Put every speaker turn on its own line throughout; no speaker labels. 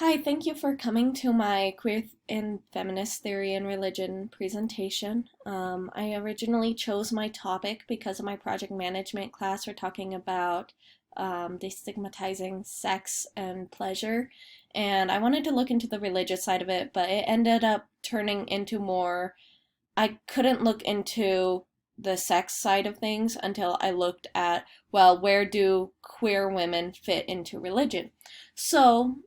Hi, thank you for coming to my Queer and Feminist Theory and Religion presentation. I originally chose my topic because of my project management class. We're talking about destigmatizing sex and pleasure, and I wanted to look into the religious side of it, but it ended up turning into more. I couldn't look into the sex side of things until I looked at, well, where do queer women fit into religion? So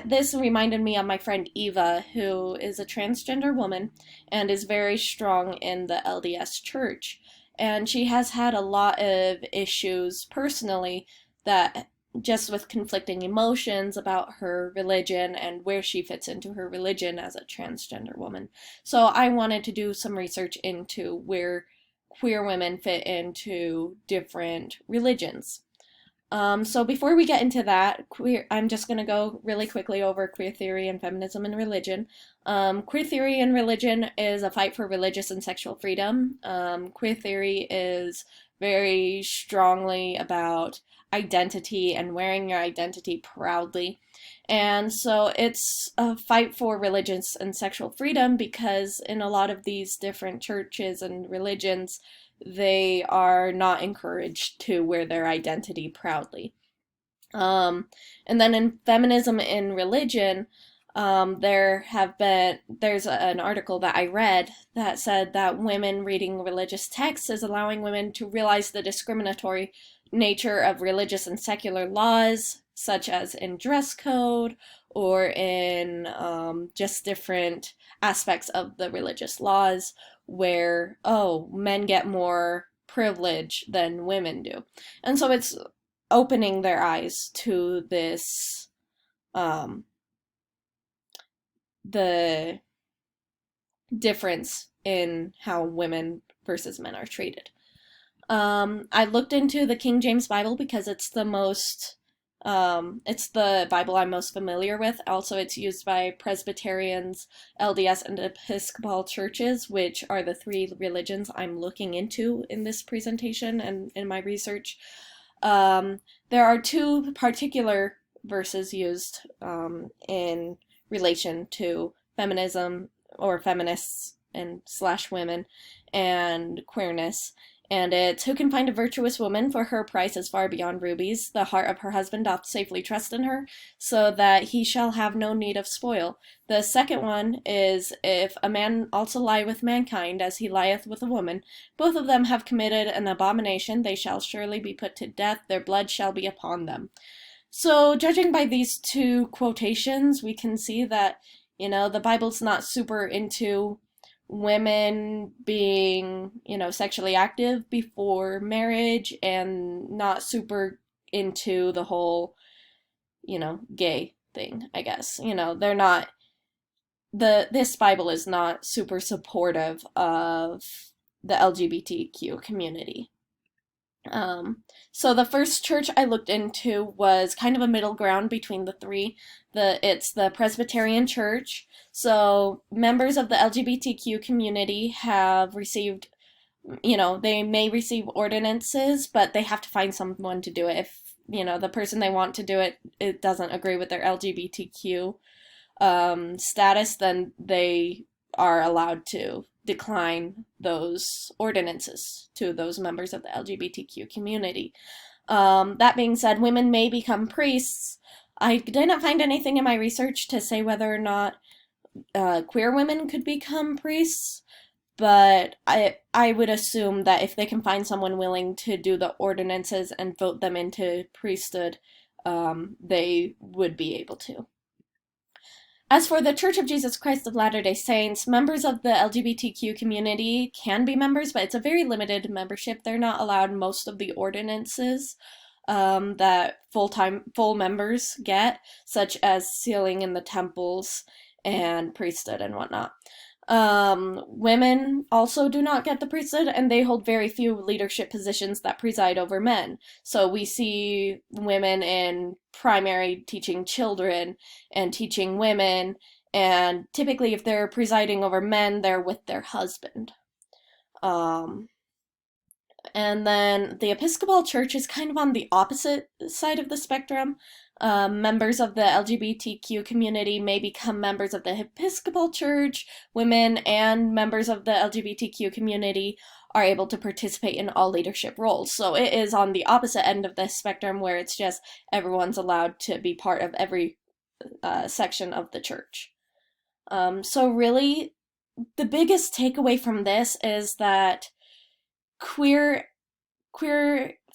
this reminded me of my friend Eva, who is a transgender woman and is very strong in the LDS church. And she has had a lot of issues personally that just with conflicting emotions about her religion and where she fits into her religion as a transgender woman. So I wanted to do some research into where queer women fit into different religions. So before we get into that, I'm just going to go really quickly over queer theory and feminism and religion. Queer theory and religion is a fight for religious and sexual freedom. Queer theory is very strongly about identity and wearing your identity proudly. And so it's a fight for religious and sexual freedom because in a lot of these different churches and religions, they are not encouraged to wear their identity proudly. Um, and then in feminism in religion, there's an article that I read that said that women reading religious texts is allowing women to realize the discriminatory nature of religious and secular laws, such as in dress code or in just different aspects of the religious laws where, oh, men get more privilege than women do. And so it's opening their eyes to this, um, the difference in how women versus men are treated. I looked into the King James Bible because it's the Bible I'm most familiar with. Also, it's used by Presbyterians, LDS, and Episcopal churches, which are the three religions I'm looking into in this presentation and in my research. There are two particular verses used in relation to feminism or feminists and slash women and queerness. And it's, who can find a virtuous woman, for her price is far beyond rubies. The heart of her husband doth safely trust in her, so that he shall have no need of spoil. The second one is, if a man also lie with mankind, as he lieth with a woman, both of them have committed an abomination, they shall surely be put to death, their blood shall be upon them. So, judging by these two quotations, we can see that, the Bible's not super into women being, sexually active before marriage and not super into the whole, gay thing, I guess. They're not this Bible is not super supportive of the LGBTQ community. So the first church I looked into was kind of a middle ground between the three. It's the Presbyterian Church. So members of the LGBTQ community have received, they may receive ordinances, but they have to find someone to do it. If, the person they want to do it doesn't agree with their LGBTQ status, then they are allowed to decline those ordinances to those members of the LGBTQ community. That being said, women may become priests. I didn't find anything in my research to say whether or not queer women could become priests, but I would assume that if they can find someone willing to do the ordinances and vote them into priesthood, they would be able to. As for the Church of Jesus Christ of Latter-day Saints, members of the LGBTQ community can be members, but it's a very limited membership. They're not allowed most of the ordinances that full members get, such as sealing in the temples and priesthood and whatnot. Women also do not get the priesthood, and they hold very few leadership positions that preside over men. So we see women in primary teaching children and teaching women, and typically if they're presiding over men, they're with their husband. And then the Episcopal Church is kind of on the opposite side of the spectrum. Members of the LGBTQ community may become members of the Episcopal Church. Women and members of the LGBTQ community are able to participate in all leadership roles. So it is on the opposite end of the spectrum where it's just everyone's allowed to be part of every section of the church. So really, the biggest takeaway from this is that queer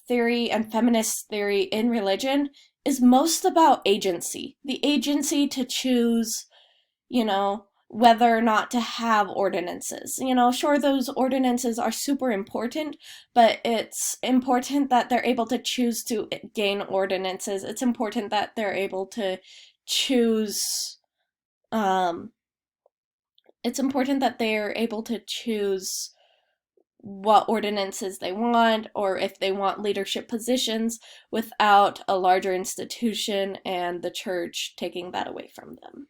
theory and feminist theory in religion is most about agency. The agency to choose, whether or not to have ordinances. Sure, those ordinances are super important, but it's important that they're able to choose to gain ordinances. It's important that they're able to choose, it's important that they're able to choose what ordinances they want, or if they want leadership positions, without a larger institution and the church taking that away from them.